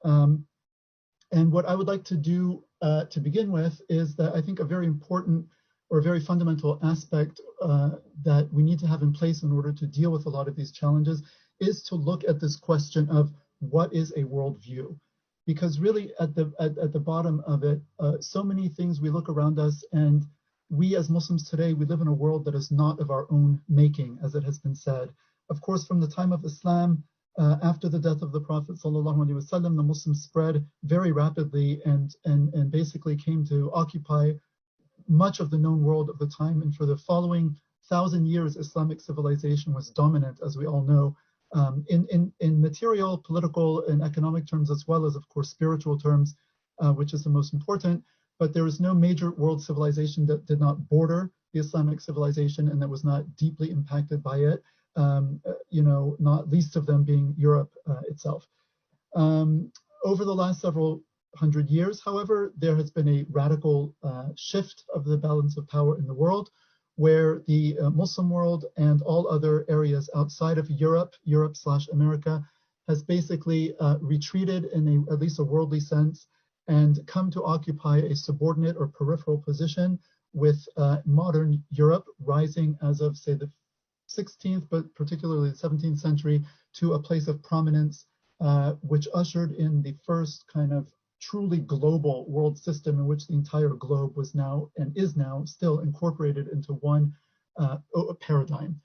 And what I would like to do to begin with is that I think a very important or a very fundamental aspect that we need to have in place in order to deal with a lot of these challenges is to look at this question of what is a worldview? Because really at the bottom of it, so many things we look around us, and we as Muslims today, we live in a world that is not of our own making, as it has been said. Of course, from the time of Islam, after the death of the Prophet ﷺ, the Muslims spread very rapidly and basically came to occupy much of the known world of the time. And for the following 1,000 years, Islamic civilization was dominant, as we all know, in material, political, and economic terms, as well as, of course, spiritual terms, which is the most important. But there is no major world civilization that did not border the Islamic civilization and that was not deeply impacted by it, not least of them being Europe itself. Over the last several hundred years, however, there has been a radical shift of the balance of power in the world, where the Muslim world and all other areas outside of Europe/America, has basically retreated in at least a worldly sense and come to occupy a subordinate or peripheral position, with modern Europe rising as of, say, the 16th, but particularly the 17th century, to a place of prominence, which ushered in the first kind of truly global world system in which the entire globe was now and is now still incorporated into one paradigm.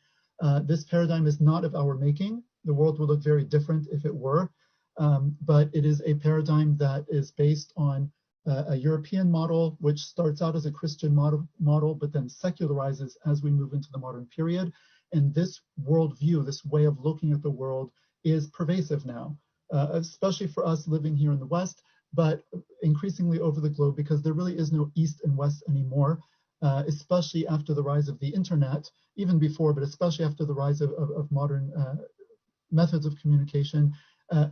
This paradigm is not of our making. The world would look very different if it were, but it is a paradigm that is based on a European model, which starts out as a Christian model, but then secularizes as we move into the modern period. And this worldview, this way of looking at the world, is pervasive now, especially for us living here in the West, but increasingly over the globe, because there really is no East and West anymore, especially after the rise of the internet, even before, but especially after the rise of modern methods of communication.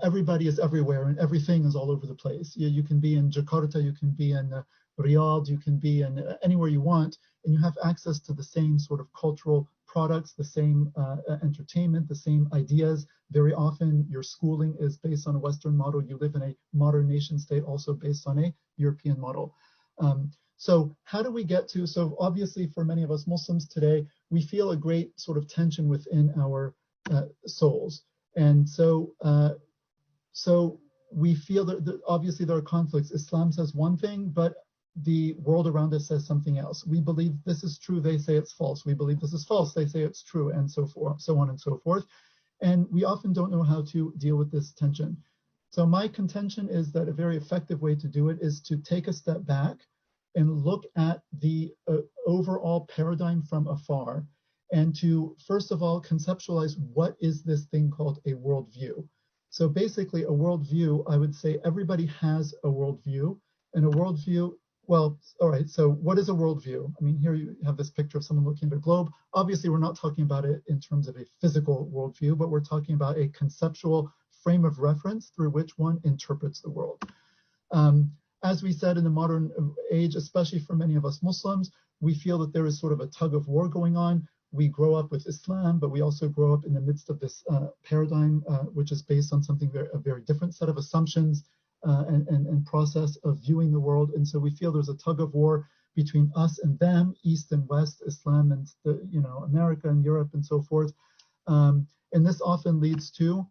Everybody is everywhere and everything is all over the place. You can be in Jakarta, you can be in Riyadh, you can be in anywhere you want, and you have access to the same sort of cultural products, the same entertainment, the same ideas. Very often your schooling is based on a Western model. You live in a modern nation state also based on a European model. So how do we get to, so obviously for many of us Muslims today, we feel a great sort of tension within our souls. And so we feel that obviously there are conflicts. Islam says one thing, but the world around us says something else. We believe this is true, they say it's false. We believe this is false, they say it's true, and so forth, so on and so forth. And we often don't know how to deal with this tension. So my contention is that a very effective way to do it is to take a step back and look at the overall paradigm from afar, and to, first of all, conceptualize what is this thing called a worldview. So basically a worldview, I would say everybody has a worldview, and a worldview, well, all right, so what is a worldview? I mean, here you have this picture of someone looking at a globe. Obviously, we're not talking about it in terms of a physical worldview, but we're talking about a conceptual frame of reference through which one interprets the world. As we said, in the modern age, especially for many of us Muslims, we feel that there is sort of a tug of war going on. We grow up with Islam, but we also grow up in the midst of this paradigm, which is based on something a very different set of assumptions and process of viewing the world. And so we feel there's a tug of war between us and them, East and West, Islam and America and Europe and so forth. And this often leads to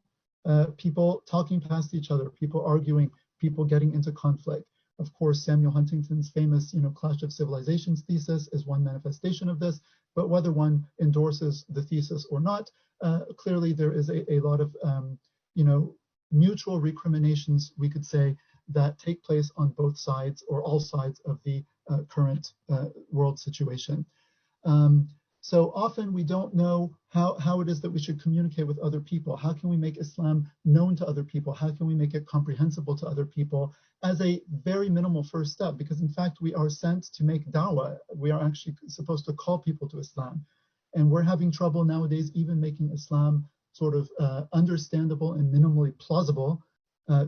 people talking past each other, people arguing, people getting into conflict. Of course, Samuel Huntington's famous, Clash of Civilizations thesis is one manifestation of this. But whether one endorses the thesis or not, clearly there is a lot of, mutual recriminations, we could say, that take place on both sides or all sides of the current world situation. So often we don't know how it is that we should communicate with other people. How can we make Islam known to other people? How can we make it comprehensible to other people as a very minimal first step? Because in fact, we are sent to make da'wah. We are actually supposed to call people to Islam. And we're having trouble nowadays even making Islam sort of understandable and minimally plausible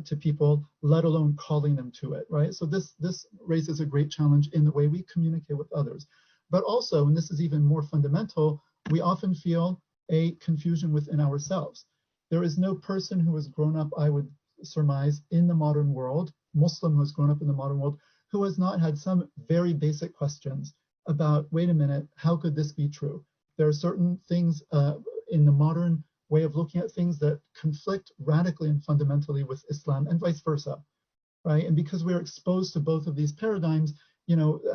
to people, let alone calling them to it, right? So this raises a great challenge in the way we communicate with others. But also, and this is even more fundamental, we often feel a confusion within ourselves. There is no person who has grown up, I would surmise, in the modern world, Muslim who has grown up in the modern world, who has not had some very basic questions about, wait a minute, how could this be true? There are certain things in the modern way of looking at things that conflict radically and fundamentally with Islam, and vice versa, right? And because we're exposed to both of these paradigms,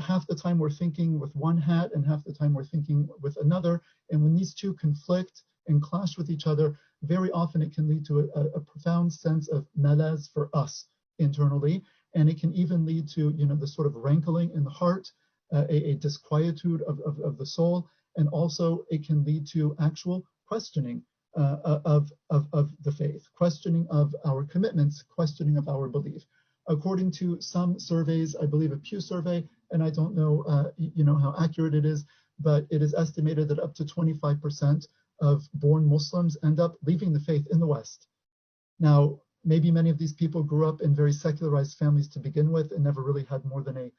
half the time we're thinking with one hat and half the time we're thinking with another. And when these two conflict and clash with each other, very often it can lead to a profound sense of malaz for us internally. And it can even lead to, the sort of rankling in the heart, a disquietude of the soul. And also it can lead to actual questioning of the faith, questioning of our commitments, questioning of our belief. According to some surveys, I believe a Pew survey, and I don't know, how accurate it is, but it is estimated that up to 25% of born Muslims end up leaving the faith in the West. Now, maybe many of these people grew up in very secularized families to begin with and never really had more than a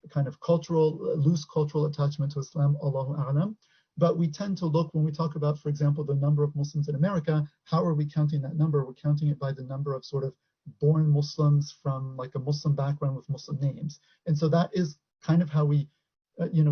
kind of loose cultural attachment to Islam, Allahu A'lam. But we tend to look, when we talk about, for example, the number of Muslims in America, how are we counting that number? We're counting it by the number of sort of born Muslims from like a Muslim background with Muslim names. And so that is kind of how we,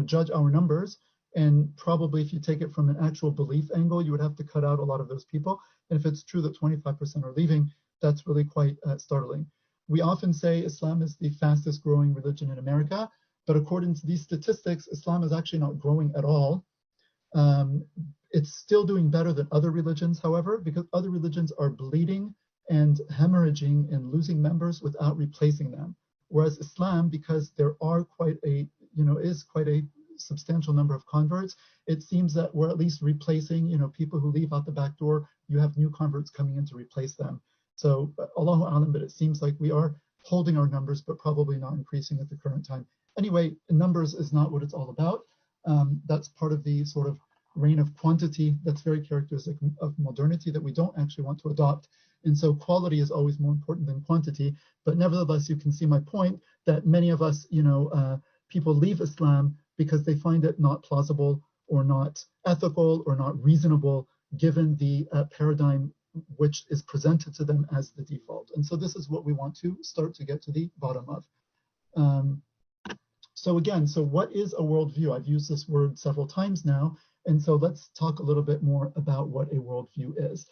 judge our numbers. And probably if you take it from an actual belief angle, you would have to cut out a lot of those people. And if it's true that 25% are leaving, that's really quite startling. We often say Islam is the fastest growing religion in America, but according to these statistics, Islam is actually not growing at all. It's still doing better than other religions, however, because other religions are bleeding and hemorrhaging and losing members without replacing them. Whereas Islam, because there are quite a substantial number of converts, it seems that we're at least replacing, people who leave out the back door. You have new converts coming in to replace them. So Allahu Alam, but it seems like we are holding our numbers, but probably not increasing at the current time. Anyway, numbers is not what it's all about. That's part of the sort of reign of quantity that's very characteristic of modernity that we don't actually want to adopt. And so quality is always more important than quantity. But nevertheless, you can see my point that many of us, people leave Islam because they find it not plausible or not ethical or not reasonable given the paradigm which is presented to them as the default. And so this is what we want to start to get to the bottom of. So what is a worldview? I've used this word several times now. And so let's talk a little bit more about what a worldview is.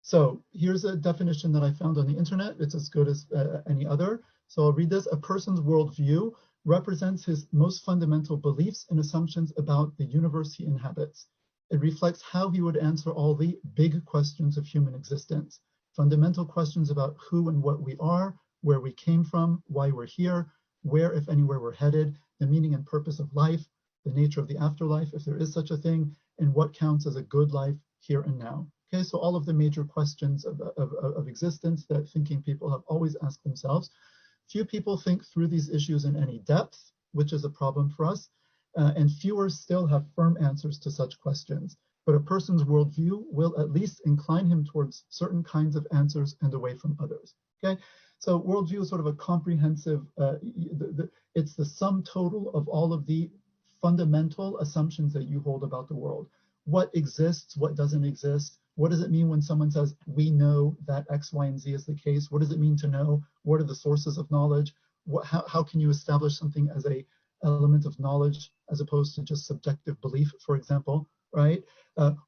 So here's a definition that I found on the internet. It's as good as any other. So I'll read this. A person's worldview represents his most fundamental beliefs and assumptions about the universe he inhabits. It reflects how he would answer all the big questions of human existence. Fundamental questions about who and what we are, where we came from, why we're here, where, if anywhere, we're headed, the meaning and purpose of life, the nature of the afterlife, if there is such a thing, and what counts as a good life here and now. Okay, so all of the major questions of existence that thinking people have always asked themselves. Few people think through these issues in any depth, which is a problem for us, and fewer still have firm answers to such questions. But a person's worldview will at least incline him towards certain kinds of answers and away from others. Okay, so worldview is sort of a comprehensive, it's the sum total of all of the fundamental assumptions that you hold about the world. What exists, what doesn't exist. What does it mean when someone says, we know that X, Y, and Z is the case? What does it mean to know? What are the sources of knowledge? How can you establish something as a element of knowledge as opposed to just subjective belief, for example, right?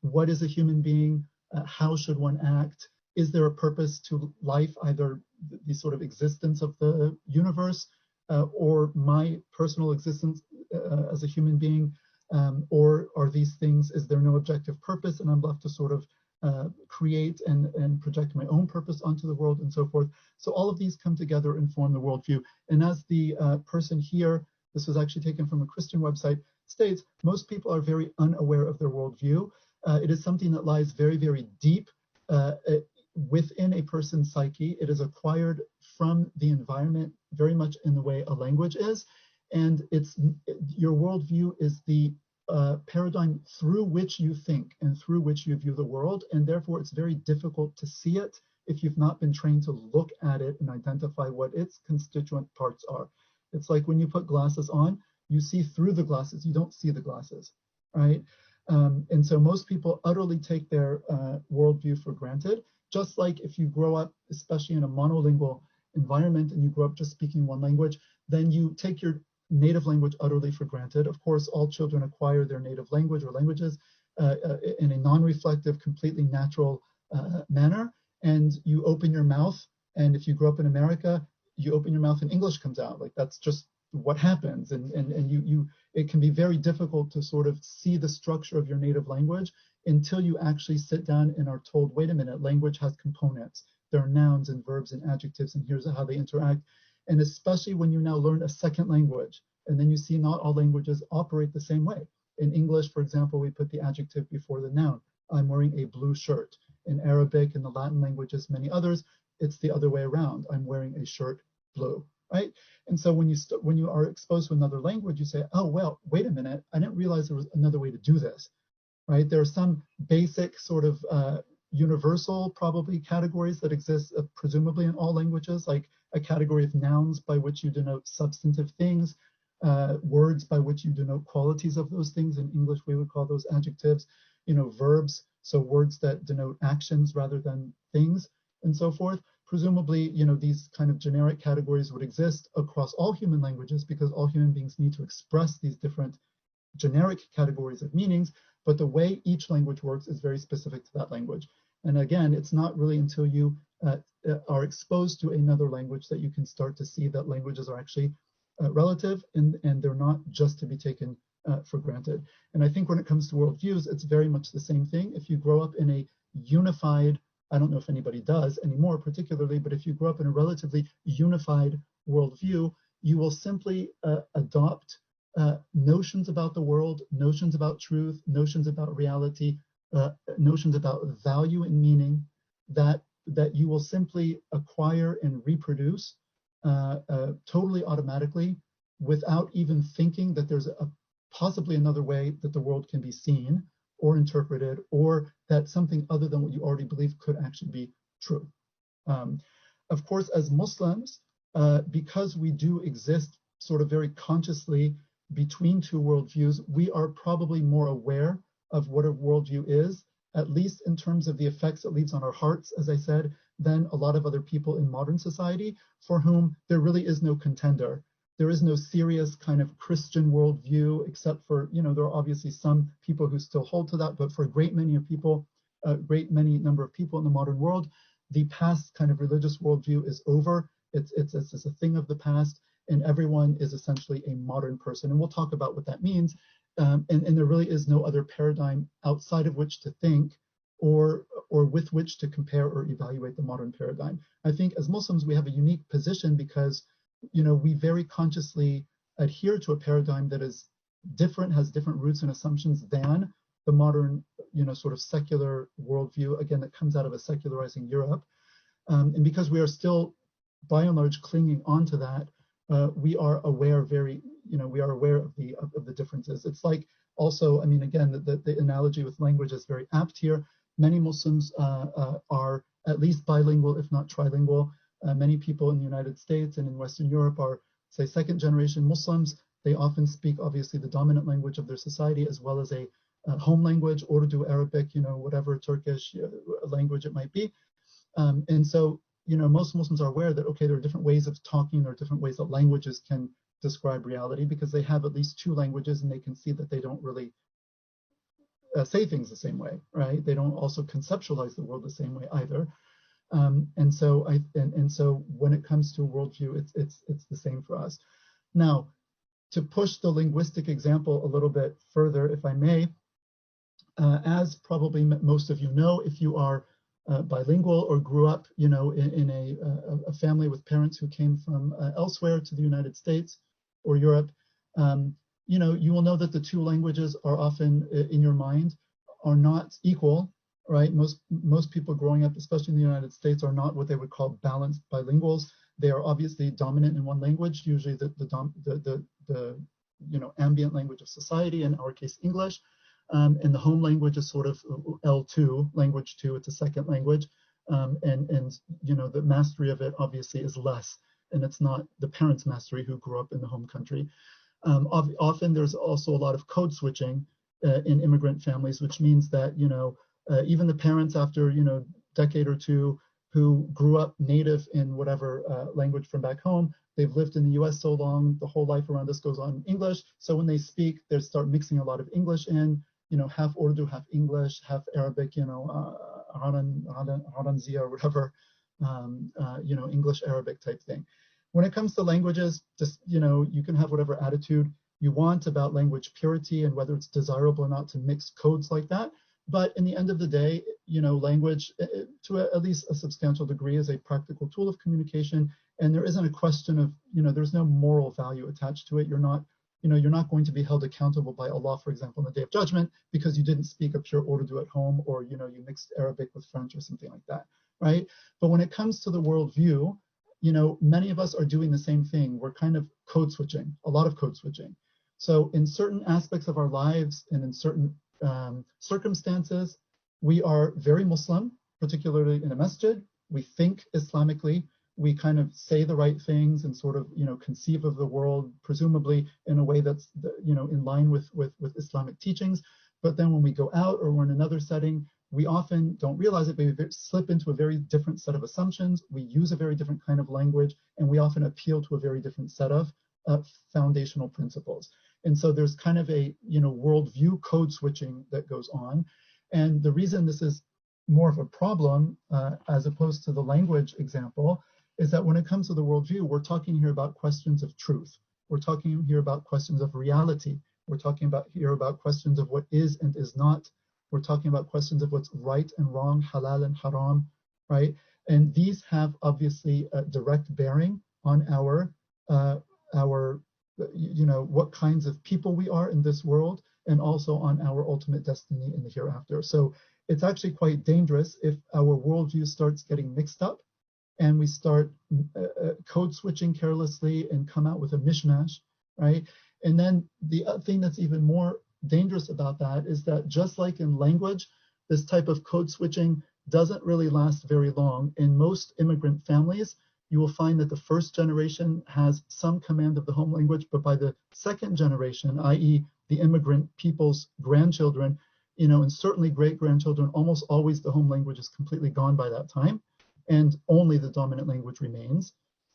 What is a human being? How should one act? Is there a purpose to life, either the sort of existence of the universe or my personal existence as a human being? Or are these things, is there no objective purpose and I'm left to sort of create and project my own purpose onto the world and so forth? So all of these come together and form the worldview. And as the person here, this was actually taken from a Christian website, states, most people are very unaware of their worldview. It is something that lies very, very deep within a person's psyche. It is acquired from the environment very much in the way a language is. And your worldview is the paradigm through which you think and through which you view the world. And therefore, it's very difficult to see it if you've not been trained to look at it and identify what its constituent parts are. It's like when you put glasses on, you see through the glasses, you don't see the glasses, right? And so most people utterly take their worldview for granted just like if you grow up, especially in a monolingual environment, and you grow up just speaking one language, then you take your native language utterly for granted. Of course, all children acquire their native language or languages in a non-reflective, completely natural manner. And you open your mouth, and if you grow up in America, you open your mouth and English comes out. Like, that's just what happens. And it can be very difficult to sort of see the structure of your native language until you actually sit down and are told, wait a minute, language has components. There are nouns and verbs and adjectives, and here's how they interact. And especially when you now learn a second language, and then you see not all languages operate the same way. In English, for example, we put the adjective before the noun. I'm wearing a blue shirt. In Arabic and the Latin languages, many others, it's the other way around. I'm wearing a shirt blue, right? And so when you are exposed to another language, you say, oh, well, wait a minute, I didn't realize there was another way to do this, right? There are some basic sort of universal probably categories that exist presumably in all languages, like a category of nouns by which you denote substantive things, words by which you denote qualities of those things. In English, we would call those adjectives, verbs, so words that denote actions rather than things, and so forth. Presumably, these kind of generic categories would exist across all human languages because all human beings need to express these different generic categories of meanings, but the way each language works is very specific to that language. And again, it's not really until you are exposed to another language that you can start to see that languages are actually relative, and they're not just to be taken for granted. And I think when it comes to worldviews, it's very much the same thing. If you grow up in a unified, I don't know if anybody does anymore particularly, but if you grow up in a relatively unified worldview, you will simply adopt notions about the world, notions about truth, notions about reality, notions about value and meaning that you will simply acquire and reproduce totally automatically without even thinking that there's possibly another way that the world can be seen or interpreted, or that something other than what you already believe could actually be true. Of course, as Muslims, because we do exist sort of very consciously between two worldviews, we are probably more aware of what a worldview is, at least in terms of the effects it leaves on our hearts, as I said, than a lot of other people in modern society for whom there really is no contender. There is no serious kind of Christian worldview, except for, there are obviously some people who still hold to that, but for a great many number of people in the modern world, the past kind of religious worldview is over. It's a thing of the past, and everyone is essentially a modern person. And we'll talk about what that means. And there really is no other paradigm outside of which to think or with which to compare or evaluate the modern paradigm. I think as Muslims, we have a unique position because we very consciously adhere to a paradigm that is different, has different roots and assumptions than the modern, sort of secular worldview, again, that comes out of a secularizing Europe. And because we are still, by and large, clinging onto that, we are aware of the differences. It's like also, again, the analogy with language is very apt here. Many Muslims are at least bilingual, if not trilingual. Many people in the United States and in Western Europe are, say, second generation Muslims. They often speak, obviously, the dominant language of their society, as well as a home language, Urdu, Arabic, whatever Turkish language it might be. And so, most Muslims are aware that, okay, there are different ways of talking, there are different ways that languages can describe reality because they have at least two languages and they can see that they don't really say things the same way, right? They don't also conceptualize the world the same way either. And so when it comes to worldview, it's the same for us. Now, to push the linguistic example a little bit further, if I may, as probably most of you know, if you are bilingual or grew up, in a family with parents who came from elsewhere to the United States or Europe, you will know that the two languages are often in your mind are not equal. Right, most people growing up, especially in the United States, are not what they would call balanced bilinguals. They are obviously dominant in one language, usually the ambient language of society, in our case English, and the home language is sort of L2, language 2. It's a second language, and the mastery of it obviously is less, and it's not the parents' mastery who grew up in the home country. Often there's also a lot of code switching in immigrant families, which means that even the parents, after decade or two who grew up native in whatever language from back home. They've lived in the US so long, the whole life around us goes on in English. So when they speak, they start mixing a lot of English in, half Urdu, half English, half Arabic, Haranzia or whatever, English Arabic type thing. When it comes to languages, just, you can have whatever attitude you want about language purity and whether it's desirable or not to mix codes like that. But in the end of the day, language, to at least a substantial degree, is a practical tool of communication. And there isn't a question of, there's no moral value attached to it. You're not going to be held accountable by Allah, for example, on the Day of Judgment because you didn't speak a pure Urdu at home, or, you mixed Arabic with French or something like that, right? But when it comes to the worldview, many of us are doing the same thing. We're kind of code switching, a lot of code switching. So in certain aspects of our lives and in certain circumstances, we are very Muslim, particularly in a masjid. We think Islamically. We kind of say the right things and sort of, conceive of the world, presumably in a way that's, in line with Islamic teachings. But then when we go out or we're in another setting, we often don't realize it, but we slip into a very different set of assumptions. We use a very different kind of language, and we often appeal to a very different set of foundational principles. And so there's kind of a, worldview code switching that goes on. And the reason this is more of a problem, as opposed to the language example, is that when it comes to the worldview, we're talking here about questions of truth. We're talking here about questions of reality. We're talking about questions of what is and is not. We're talking about questions of what's right and wrong, halal and haram, right? And these have obviously a direct bearing on our what kinds of people we are in this world, and also on our ultimate destiny in the hereafter. So it's actually quite dangerous if our worldview starts getting mixed up and we start code switching carelessly and come out with a mishmash, right? And then the thing that's even more dangerous about that is that just like in language, this type of code switching doesn't really last very long. In most immigrant families, you will find that the first generation has some command of the home language, but by the second generation, i.e. the immigrant people's grandchildren, and certainly great-grandchildren, almost always the home language is completely gone by that time, and only the dominant language remains.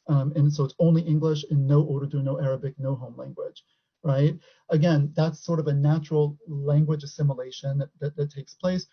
And so it's only English and no Urdu, no Arabic, no home language, right? Again, that's sort of a natural language assimilation that takes place.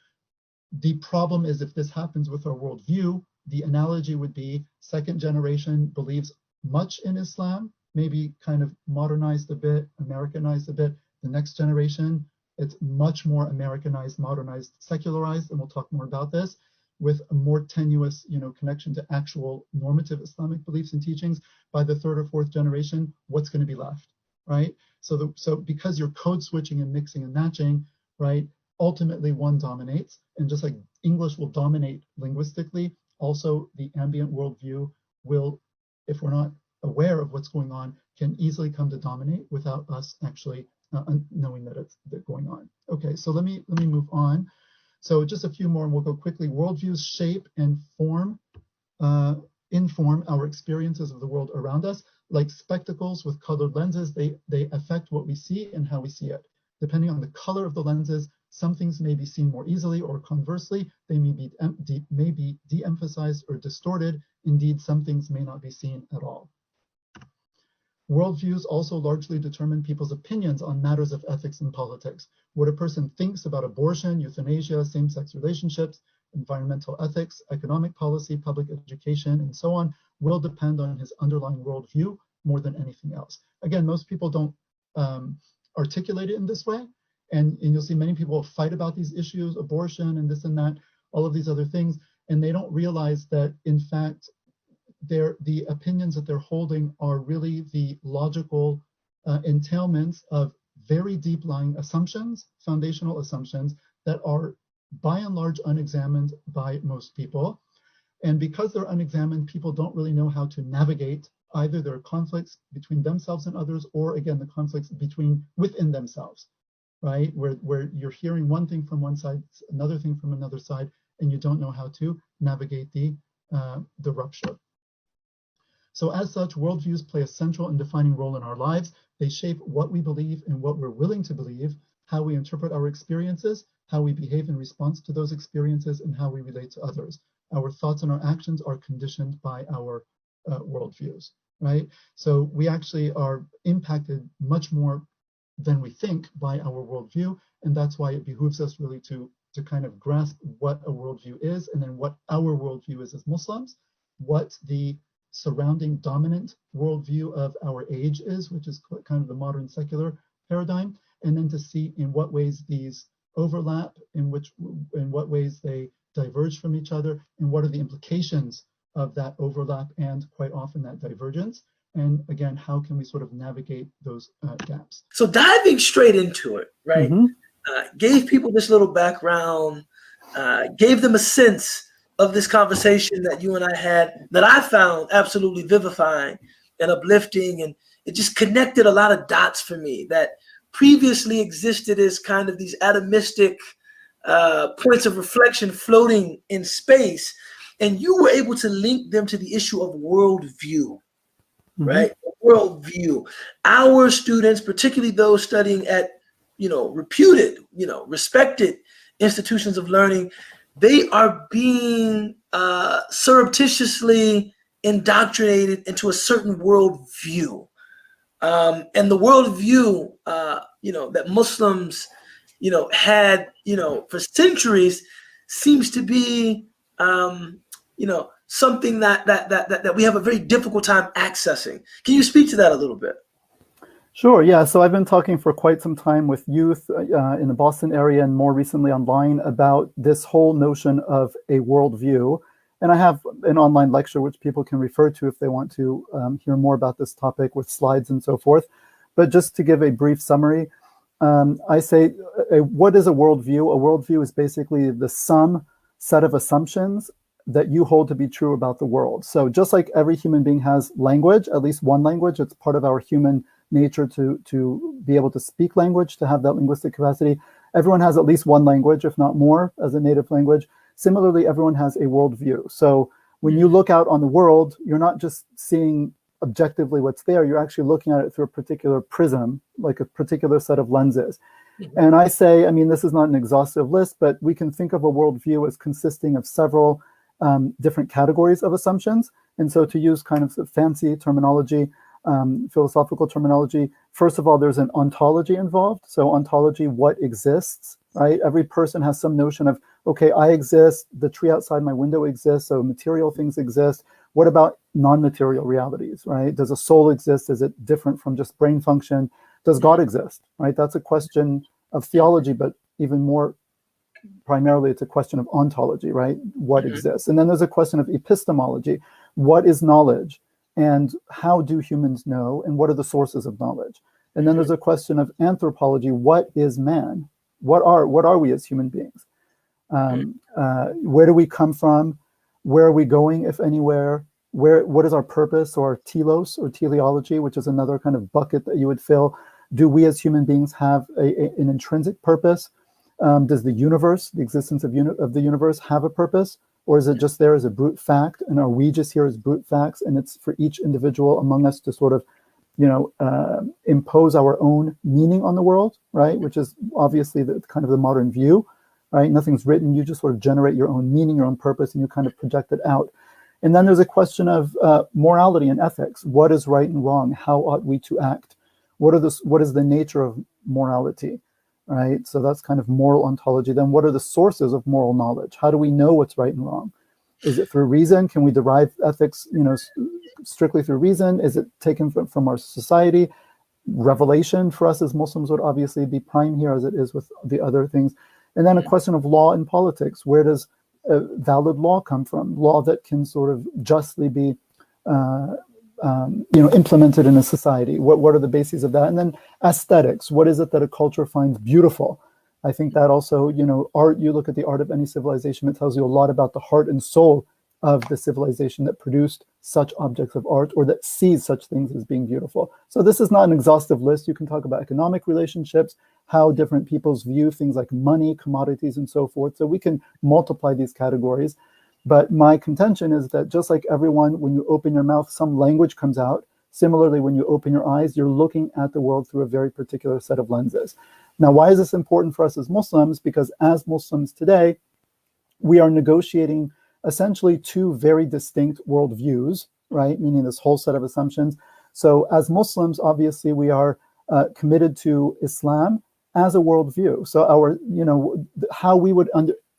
The problem is if this happens with our worldview, the analogy would be second generation believes much in Islam, maybe kind of modernized a bit, Americanized a bit. The next generation, it's much more Americanized, modernized, secularized, and we'll talk more about this, with a more tenuous, connection to actual normative Islamic beliefs and teachings. By the third or fourth generation, what's going to be left, right? So because you're code switching and mixing and matching, right, ultimately one dominates, and just like English will dominate linguistically, also the ambient worldview will, if we're not aware of what's going on, can easily come to dominate without us actually knowing that it's going on. Okay, so let me move on. So just a few more and we'll go quickly. Worldviews shape and inform our experiences of the world around us. Like spectacles with colored lenses, they affect what we see and how we see it. Depending on the color of the lenses, some things may be seen more easily, or conversely, they may be de-emphasized or distorted. Indeed, some things may not be seen at all. Worldviews also largely determine people's opinions on matters of ethics and politics. What a person thinks about abortion, euthanasia, same-sex relationships, environmental ethics, economic policy, public education, and so on will depend on his underlying worldview more than anything else. Again, most people don't articulate it in this way, and you'll see many people fight about these issues, abortion and this and that, all of these other things, and they don't realize that, in fact, the opinions that they're holding are really the logical entailments of very deep-lying assumptions, foundational assumptions that are by and large unexamined by most people. And because they're unexamined, people don't really know how to navigate either their conflicts between themselves and others, or again, the conflicts within themselves, right? Where you're hearing one thing from one side, another thing from another side, and you don't know how to navigate the rupture. So as such, worldviews play a central and defining role in our lives. They shape what we believe and what we're willing to believe, how we interpret our experiences, how we behave in response to those experiences, and how we relate to others. our thoughts and our actions are conditioned by our worldviews, right? So we actually are impacted much more than we think by our worldview, and that's why it behooves us really to kind of grasp what a worldview is, and then what our worldview is as Muslims, what the surrounding dominant worldview of our age is, which is kind of the modern secular paradigm, and then to see in what ways these overlap, in what ways they diverge from each other, and what are the implications of that overlap and quite often that divergence. And again, how can we sort of navigate those gaps? So diving straight into it, right? Gave people this little background, gave them a sense of this conversation that you and I had that I found absolutely vivifying and uplifting. And it just connected a lot of dots for me that previously existed as kind of these atomistic points of reflection floating in space. And you were able to link them to the issue of worldview, right? Worldview. Our students, particularly those studying at, reputed, respected institutions of learning, they are being surreptitiously indoctrinated into a certain worldview. And the worldview, that Muslims, had, for centuries seems to be, something that we have a very difficult time accessing. Can you speak to that a little bit? Sure, yeah. So I've been talking for quite some time with youth in the Boston area and more recently online about this whole notion of a worldview. And I have an online lecture which people can refer to if they want to hear more about this topic with slides and so forth. But just to give a brief summary, I say, what is a worldview? A worldview is basically the sum set of assumptions that you hold to be true about the world. So just like every human being has language, at least one language, it's part of our human nature to be able to speak language, to have that linguistic capacity. Everyone has at least one language, if not more, as a native language. Similarly, everyone has a worldview. So when you look out on the world, you're not just seeing objectively what's there, you're actually looking at it through a particular prism, like a particular set of lenses. And I say, this is not an exhaustive list, but we can think of a worldview as consisting of several different categories of assumptions. And so to use kind of fancy terminology, philosophical terminology, first of all, there's an ontology involved. So ontology, what exists, right? Every person has some notion of, okay, I exist, the tree outside my window exists, so material things exist. What about non-material realities, right? Does a soul exist? Is it different from just brain function? Does God exist, right? That's a question of theology, but even more primarily, it's a question of ontology, right? What exists? And then there's a question of epistemology. What is knowledge? And how do humans know? And what are the sources of knowledge? And then there's a question of anthropology. What is man? What are we as human beings? Where do we come from? Where are we going, if anywhere? What is our purpose, or telos, or teleology, which is another kind of bucket that you would fill? Do we as human beings have an intrinsic purpose? Does the universe, the existence of the universe, have a purpose? Or is it just there as a brute fact? And are we just here as brute facts? And it's for each individual among us to sort of, impose our own meaning on the world, right? Which is obviously the kind of the modern view, right? Nothing's written. You just sort of generate your own meaning, your own purpose, and you kind of project it out. And then there's a question of morality and ethics. What is right and wrong? How ought we to act? What is the nature of morality? Right, so that's kind of moral ontology. Then what are the sources of moral knowledge? How do we know what's right and wrong? Is it through reason? Can we derive ethics, strictly through reason? Is it taken from our society? Revelation for us as Muslims would obviously be prime here, as it is with the other things. And then a question of law and politics. Where does valid law come from? Law that can sort of justly be implemented in a society. What are the bases of that? And then aesthetics. What is it that a culture finds beautiful? I think that also, art, you look at the art of any civilization, it tells you a lot about the heart and soul of the civilization that produced such objects of art, or that sees such things as being beautiful. So this is not an exhaustive list. You can talk about economic relationships, how different peoples view things like money, commodities, and so forth. So we can multiply these categories. But my contention is that just like everyone, when you open your mouth, some language comes out. Similarly, when you open your eyes, you're looking at the world through a very particular set of lenses. Now, why is this important for us as Muslims? Because as Muslims today, we are negotiating essentially two very distinct worldviews, right? Meaning this whole set of assumptions. So as Muslims, obviously, we are committed to Islam as a worldview. So our, how we would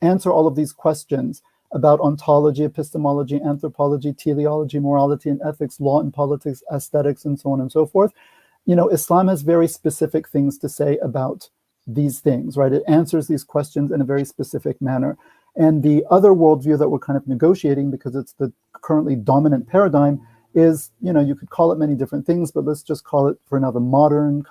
answer all of these questions about ontology, epistemology, anthropology, teleology, morality and ethics, law and politics, aesthetics, and so on and so forth. Islam has very specific things to say about these things, right? It answers these questions in a very specific manner. And the other worldview that we're kind of negotiating, because it's the currently dominant paradigm, is, you could call it many different things, but let's just call it for now the modern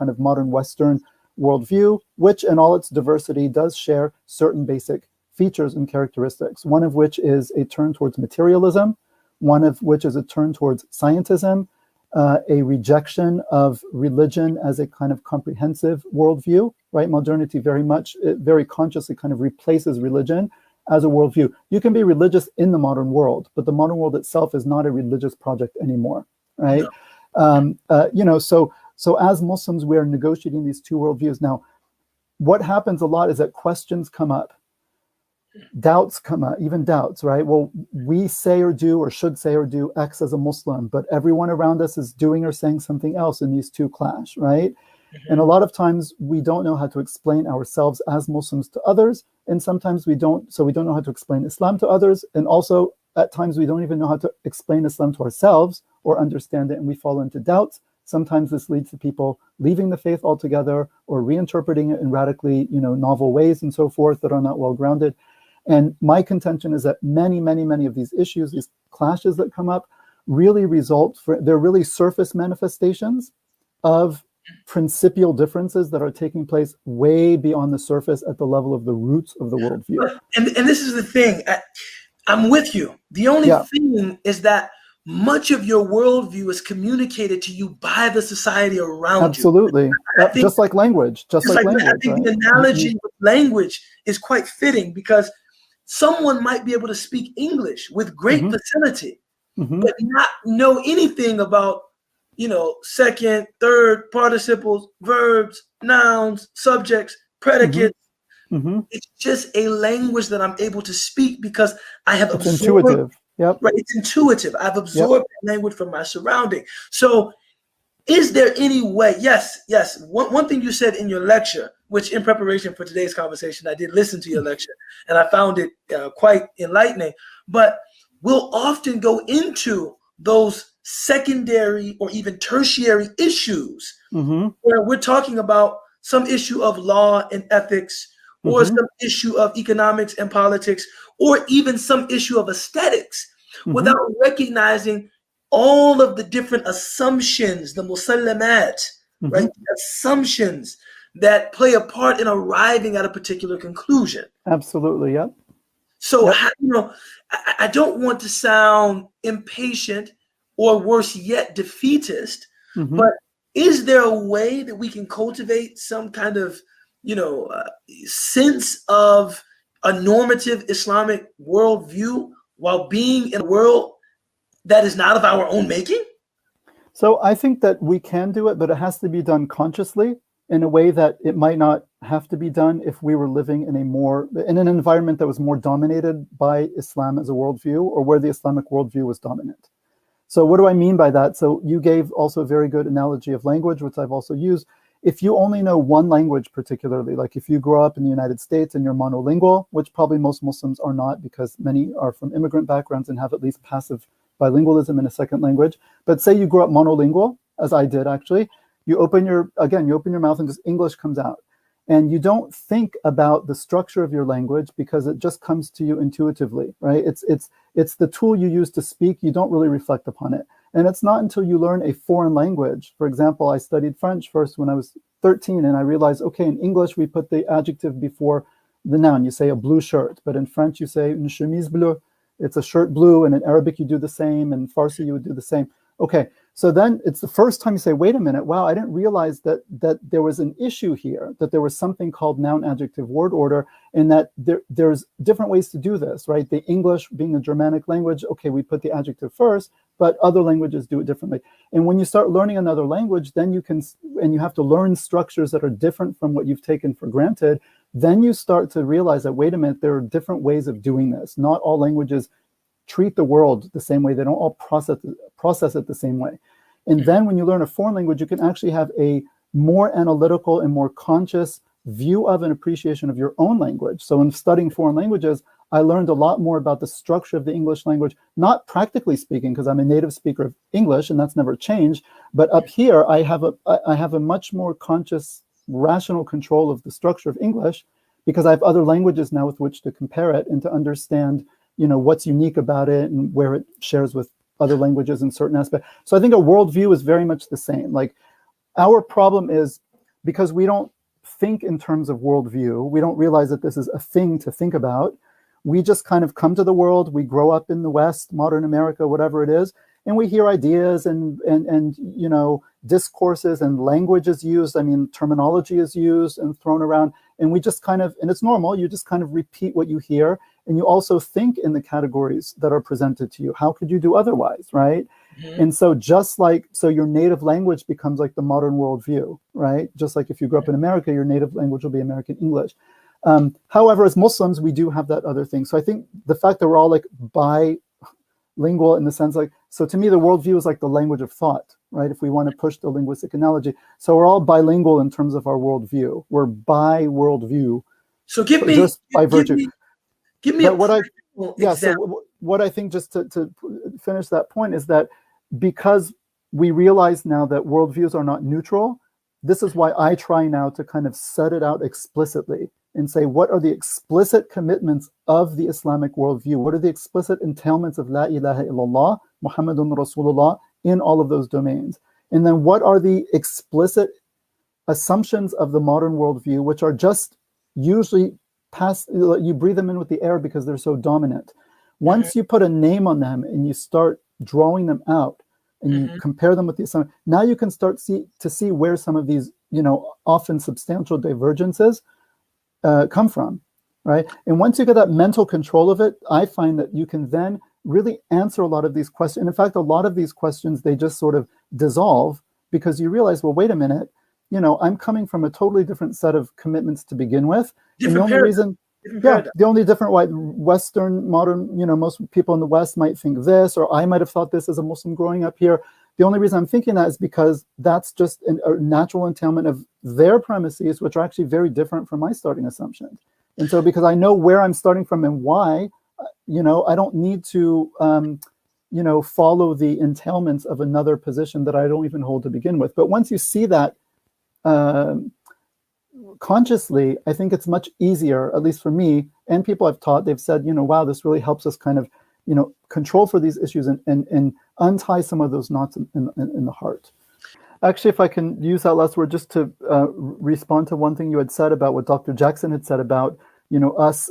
Western worldview, which in all its diversity does share certain basic features and characteristics, one of which is a turn towards materialism, one of which is a turn towards scientism, a rejection of religion as a kind of comprehensive worldview, right? Modernity very consciously kind of replaces religion as a worldview. You can be religious in the modern world, but the modern world itself is not a religious project anymore, right? No. So as Muslims, we are negotiating these two worldviews. Now, what happens a lot is that questions come up, doubts come up, even doubts, right? Well, we say or do or should say or do X as a Muslim, but everyone around us is doing or saying something else, and these two clash, right? And a lot of times we don't know how to explain ourselves as Muslims to others, and sometimes we don't know how to explain Islam to others, and also at times we don't even know how to explain Islam to ourselves or understand it, and we fall into doubts. Sometimes this leads to people leaving the faith altogether or reinterpreting it in radically, novel ways and so forth that are not well grounded. And my contention is that many, many, many of these issues, these clashes that come up, really they're really surface manifestations of principial differences that are taking place way beyond the surface at the level of the roots of the worldview. And this is the thing. I'm with you. The only thing is that much of your worldview is communicated to you by the society around you. Absolutely. Just like language. Just like language. I think the analogy with language is quite fitting, because someone might be able to speak English with great facility, but not know anything about, second, third, participles, verbs, nouns, subjects, predicates. It's just a language that I'm able to speak because I have absorbed. Intuitive. Yep. Right, it's intuitive. I've absorbed language from my surrounding. So is there any way? Yes. One thing you said in your lecture, which in preparation for today's conversation, I did listen to your lecture, and I found it quite enlightening. But we'll often go into those secondary or even tertiary issues where we're talking about some issue of law and ethics, or some issue of economics and politics, or even some issue of aesthetics, without recognizing all of the different assumptions, the musallamat, right? Assumptions that play a part in arriving at a particular conclusion. Absolutely, yeah. So, I don't want to sound impatient or worse yet, defeatist, but is there a way that we can cultivate some kind of, sense of a normative Islamic worldview while being in a world that is not of our own making? So I think that we can do it, but it has to be done consciously in a way that it might not have to be done if we were living in an environment that was more dominated by Islam as a worldview, or where the Islamic worldview was dominant. So what do I mean by that? So you gave also a very good analogy of language, which I've also used. If you only know one language particularly, like if you grow up in the United States and you're monolingual, which probably most Muslims are not, because many are from immigrant backgrounds and have at least passive bilingualism in a second language. But say you grew up monolingual, as I did actually, you open your mouth and just English comes out. And you don't think about the structure of your language because it just comes to you intuitively, right? It's the tool you use to speak. You don't really reflect upon it. And it's not until you learn a foreign language. For example, I studied French first when I was 13, and I realized, okay, in English, we put the adjective before the noun. You say a blue shirt, but in French, you say une chemise bleue. It's a shirt blue, and in Arabic, you do the same, and in Farsi, you would do the same. Okay, so then it's the first time you say, wait a minute, wow, I didn't realize that there was an issue here, that there was something called noun, adjective, word order, and that there's different ways to do this, right? The English being a Germanic language, okay, we put the adjective first, but other languages do it differently. And when you start learning another language, then you have to learn structures that are different from what you've taken for granted. Then you start to realize that, wait a minute, there are different ways of doing this. Not all languages treat the world the same way. They don't all process it the same way. And then when you learn a foreign language, you can actually have a more analytical and more conscious view of and appreciation of your own language. So in studying foreign languages, I learned a lot more about the structure of the English language, not practically speaking, because I'm a native speaker of English and that's never changed. But up here, I have a much more conscious, rational control of the structure of English, because I have other languages now with which to compare it and to understand, what's unique about it and where it shares with other languages in certain aspects. So I think a worldview is very much the same. Like, our problem is because we don't think in terms of worldview, we don't realize that this is a thing to think about. We just kind of come to the world, we grow up in the West, modern America, whatever it is, and we hear ideas and discourses and language is used. I mean, terminology is used and thrown around, and we just kind of, and it's normal, you just kind of repeat what you hear, and you also think in the categories that are presented to you. How could you do otherwise, right? Mm-hmm. And so so your native language becomes like the modern worldview, right? Just like if you grew up in America, your native language will be American English. However, as Muslims, we do have that other thing. So I think the fact that we're all like bilingual in the sense like, so to me, the worldview is like the language of thought, right? If we want to push the linguistic analogy. So we're all bilingual in terms of our worldview. We're bi-worldview. So give me what I think, just to finish that point, is that because we realize now that worldviews are not neutral, this is why I try now to kind of set it out explicitly and say, what are the explicit commitments of the Islamic worldview? What are the explicit entailments of La ilaha illallah, Muhammadun Rasulullah in all of those domains? And then what are the explicit assumptions of the modern worldview, which are just usually you breathe them in with the air because they're so dominant. Once you put a name on them and you start drawing them out and you compare them with the Islam, now you can start to see where some of these, often substantial divergences come from, right? And once you get that mental control of it, I find that you can then really answer a lot of these questions. And in fact, a lot of these questions, they just sort of dissolve because you realize, well, wait a minute, I'm coming from a totally different set of commitments to begin with. And the only reason, the only different why Western, modern, most people in the West might think this, or I might have thought this as a Muslim growing up here. The only reason I'm thinking that is because that's just a natural entailment of their premises, which are actually very different from my starting assumptions. And so because I know where I'm starting from and why, I don't need to, follow the entailments of another position that I don't even hold to begin with. But once you see that consciously, I think it's much easier, at least for me, and people I've taught, they've said, wow, this really helps us kind of, control for these issues and untie some of those knots in the heart. Actually, if I can use that last word just to respond to one thing you had said about what Dr. Jackson had said about, us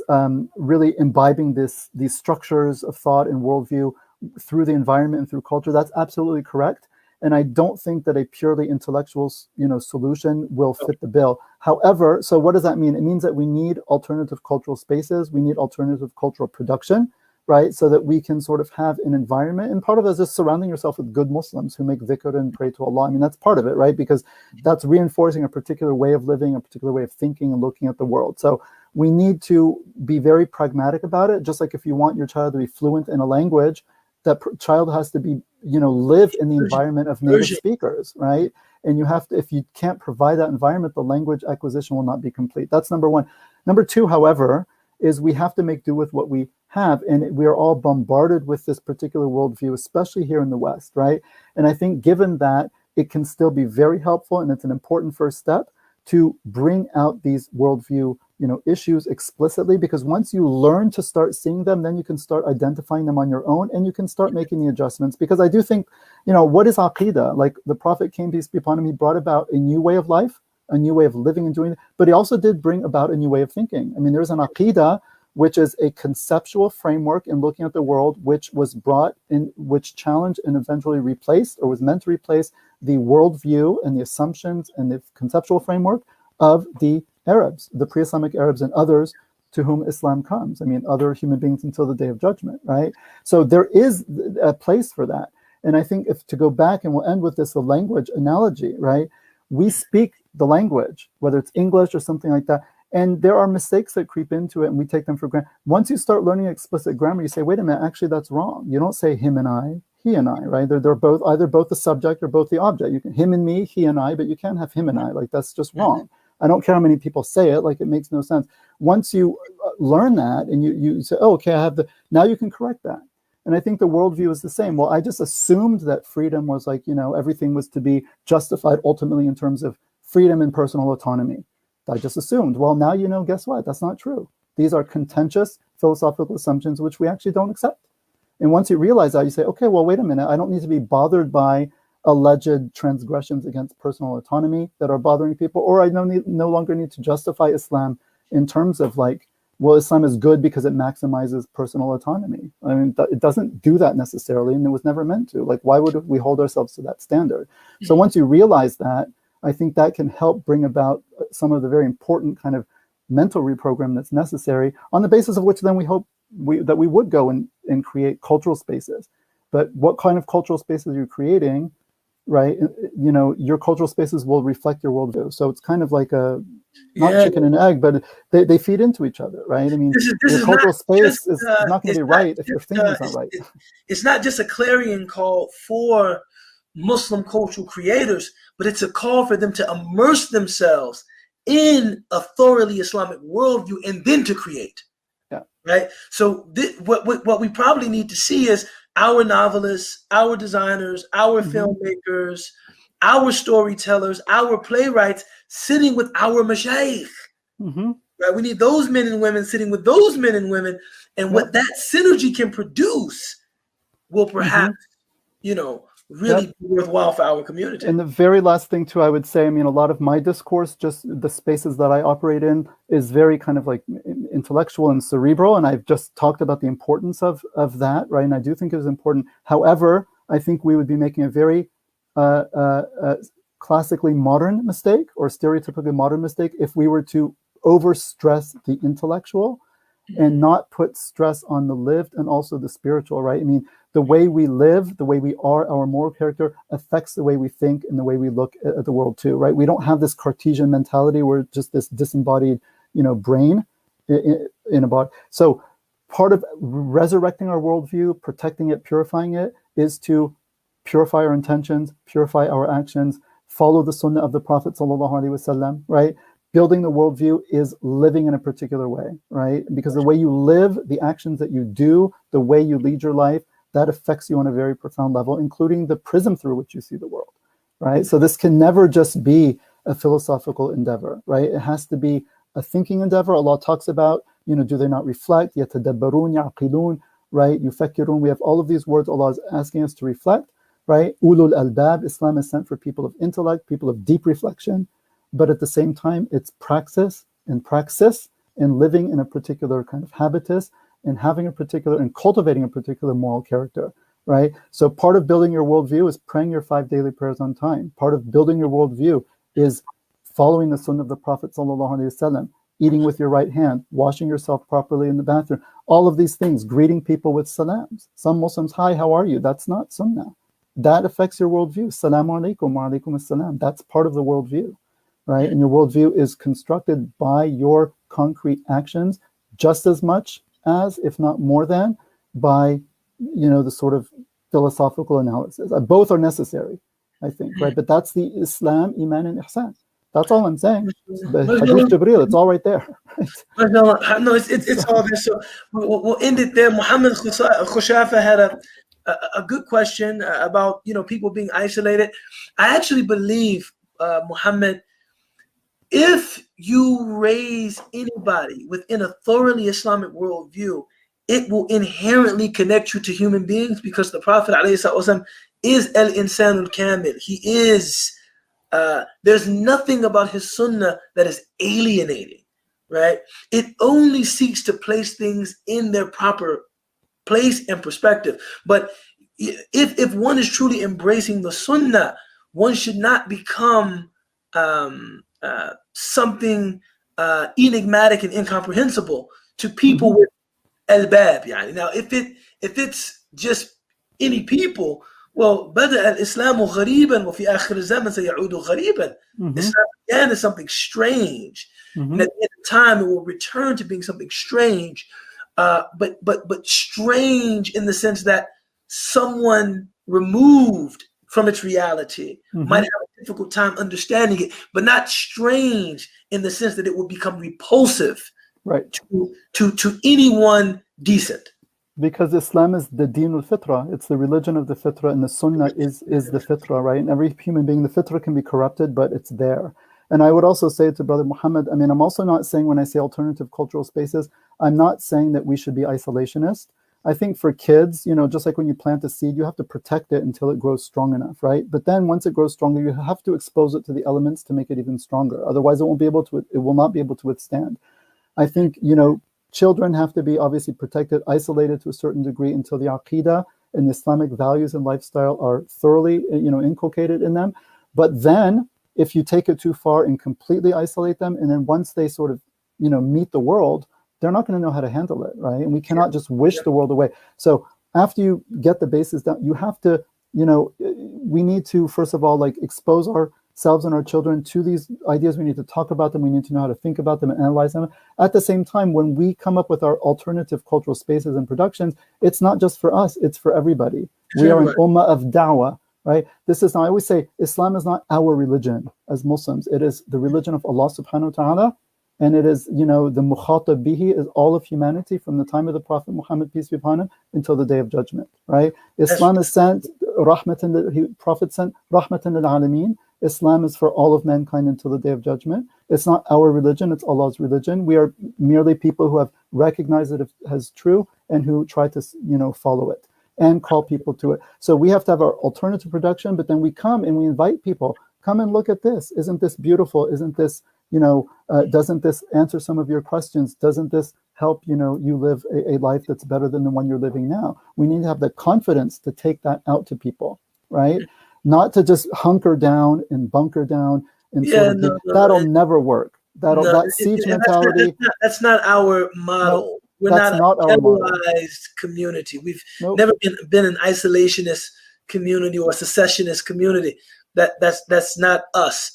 really imbibing these structures of thought and worldview through the environment and through culture. That's absolutely correct. And I don't think that a purely intellectual, solution will fit the bill. However, so what does that mean? It means that we need alternative cultural spaces. We need alternative cultural production, right? So that we can sort of have an environment. And part of it is just surrounding yourself with good Muslims who make dhikr and pray to Allah. I mean, that's part of it, right? Because that's reinforcing a particular way of living, a particular way of thinking and looking at the world. So we need to be very pragmatic about it. Just like if you want your child to be fluent in a language, that child has to be, live in the environment of native speakers, right? And you have to, if you can't provide that environment, the language acquisition will not be complete. That's number one. Number two, however, is we have to make do with what we have. And we are all bombarded with this particular worldview, especially here in the West, right? And I think given that, it can still be very helpful, and it's an important first step to bring out these worldview issues explicitly, because once you learn to start seeing them, then you can start identifying them on your own and you can start making the adjustments. Because I do think, what is Aqidah? Like the Prophet came, peace be upon him, he brought about a new way of life, a new way of living and doing it, but he also did bring about a new way of thinking. I mean, there's an Aqidah, which is a conceptual framework in looking at the world, which was brought in, which challenged and eventually replaced, or was meant to replace, the worldview and the assumptions and the conceptual framework of the Arabs, the pre-Islamic Arabs and others to whom Islam comes. I mean, other human beings until the day of judgment, right? So there is a place for that. And I think if to go back, and we'll end with this, the language analogy, right? We speak the language, whether it's English or something like that, And there are mistakes that creep into it, and we take them for granted. Once you start learning explicit grammar, you say, wait a minute, actually that's wrong. You don't say him and I, he and I, right? They're both either both the subject or both the object. You can him and me, he and I, but you can't have him and I. Like, that's just wrong. I don't care how many people say it, like, it makes no sense. Once you learn that and you say, oh, okay, now you can correct that. And I think the worldview is the same. Well, I just assumed that freedom was like, everything was to be justified ultimately in terms of freedom and personal autonomy. I just assumed. Well, now guess what? That's not true. These are contentious philosophical assumptions which we actually don't accept. And once you realize that, you say, okay, well, wait a minute. I don't need to be bothered by alleged transgressions against personal autonomy that are bothering people, or I no longer need to justify Islam in terms of like, well, Islam is good because it maximizes personal autonomy. I mean, it doesn't do that necessarily, and it was never meant to. Like, why would we hold ourselves to that standard? So once you realize that, I think that can help bring about some of the very important kind of mental reprogram that's necessary, on the basis of which then we hope that we would go and create cultural spaces. But what kind of cultural spaces you're creating, right? Your cultural spaces will reflect your worldview. So it's kind of like not chicken and egg, but they feed into each other, right? I mean, your cultural space is not going to be right if your thinking's not right. It's not just a clarion call for Muslim cultural creators, but it's a call for them to immerse themselves in a thoroughly Islamic worldview and then to create. Yeah. Right. So what we probably need to see is our novelists, our designers, our filmmakers, our storytellers, our playwrights sitting with our mashayikh. Right. We need those men and women sitting with those men and women, and what that synergy can produce will perhaps, really be worthwhile for our community. And the very last thing too, I would say, I mean, a lot of my discourse, just the spaces that I operate in, is very kind of like intellectual and cerebral. And I've just talked about the importance of that, right? And I do think it is important. However, I think we would be making a very classically modern mistake, or stereotypically modern mistake, if we were to overstress the intellectual and not put stress on the lived and also the spiritual, right? I mean, the way we live, the way we are, our moral character affects the way we think and the way we look at the world too, right? We don't have this Cartesian mentality where just this disembodied, brain in a body. So part of resurrecting our worldview, protecting it, purifying it, is to purify our intentions, purify our actions, follow the sunnah of the Prophet ﷺ, right? Building the worldview is living in a particular way, right? Because the way you live, the actions that you do, the way you lead your life, that affects you on a very profound level, including the prism through which you see the world, right? So this can never just be a philosophical endeavor, right? It has to be a thinking endeavor. Allah talks about, do they not reflect? يَتَدَبَّرُونَ يَعْقِلُونَ, right? يُفَكِّرُونَ. We have all of these words Allah is asking us to reflect, right? Ulul albab, Islam is sent for people of intellect, people of deep reflection, but at the same time, it's praxis and praxis and living in a particular kind of habitus and having and cultivating a particular moral character, right? So part of building your worldview is praying your 5 daily prayers on time. Part of building your worldview is following the sunnah of the Prophet ﷺ, eating with your right hand, washing yourself properly in the bathroom, all of these things, greeting people with salams. Some Muslims, hi, how are you? That's not sunnah. That affects your worldview. Salamu alaikum wa alaikum assalam. That's part of the worldview, right? And your worldview is constructed by your concrete actions just as much as, if not more than, by, the sort of philosophical analysis. Both are necessary, I think, right? But that's the Islam, Iman, and Ihsan. That's all I'm saying. The Hadith Jibreel, it's all right there. Right? No, it's all there. So we'll end it there. Muhammad Khushafa had a good question about, people being isolated. I actually believe, Muhammad, if you raise anybody within a thoroughly Islamic worldview, it will inherently connect you to human beings, because the Prophet ﷺ is El-Insanul Kamil. He is, there's nothing about his sunnah that is alienating, right? It only seeks to place things in their proper place and perspective. But if one is truly embracing the sunnah, one should not become something enigmatic and incomprehensible to people with al-bab. Now, if it's just any people, well, بدأ الإسلام غريبا وفي آخر الزمن سيعود غريبا. Islam began as something strange, and at the end of time it will return to being something strange, but strange in the sense that someone removed from its reality might have a difficult time understanding it, but not strange in the sense that it will become repulsive to anyone decent. Because Islam is the deen al-fitra, it's the religion of the fitra, and the sunnah is the fitra, right? And every human being, the fitra can be corrupted, but it's there. And I would also say to Brother Muhammad, I mean, I'm also not saying when I say alternative cultural spaces, I'm not saying that we should be isolationist. I think for kids, you know, just like when you plant a seed, you have to protect it until it grows strong enough, right? But then once it grows stronger, you have to expose it to the elements to make it even stronger. Otherwise, it will not be able to withstand. I think, you know, children have to be obviously protected, isolated to a certain degree until the aqidah and Islamic values and lifestyle are thoroughly, you know, inculcated in them. But then if you take it too far and completely isolate them, and then once they sort of, you know, meet the world, they're not going to know how to handle it, right? And we cannot just wish the world away. So after you get the basis down, you have to, you know, we need to, first of all, like expose ourselves and our children to these ideas. We need to talk about them. We need to know how to think about them and analyze them. At the same time, when we come up with our alternative cultural spaces and productions, it's not just for us, it's for everybody. We are an ummah of da'wah, right? This is not, I always say, Islam is not our religion as Muslims. It is the religion of Allah subhanahu wa ta'ala. And it is, you know, the mukhatab bihi is all of humanity from the time of the Prophet Muhammad, peace be upon him, until the day of judgment, right? Islam is sent, Prophet sent rahmatan lil alameen. Islam is for all of mankind until the day of judgment. It's not our religion, it's Allah's religion. We are merely people who have recognized it as true and who try to, you know, follow it and call people to it. So we have to have our alternative production, but then we come and we invite people, come and look at this. Isn't this beautiful? Isn't this, you know, doesn't this answer some of your questions? Doesn't this help, you know, you live a life that's better than the one you're living now? We need to have the confidence to take that out to people, right? Not to just hunker down and bunker down and that'll never work. That siege mentality. That's not our model. We're not a civilized community. We've never been an isolationist community or a secessionist community. That's not us.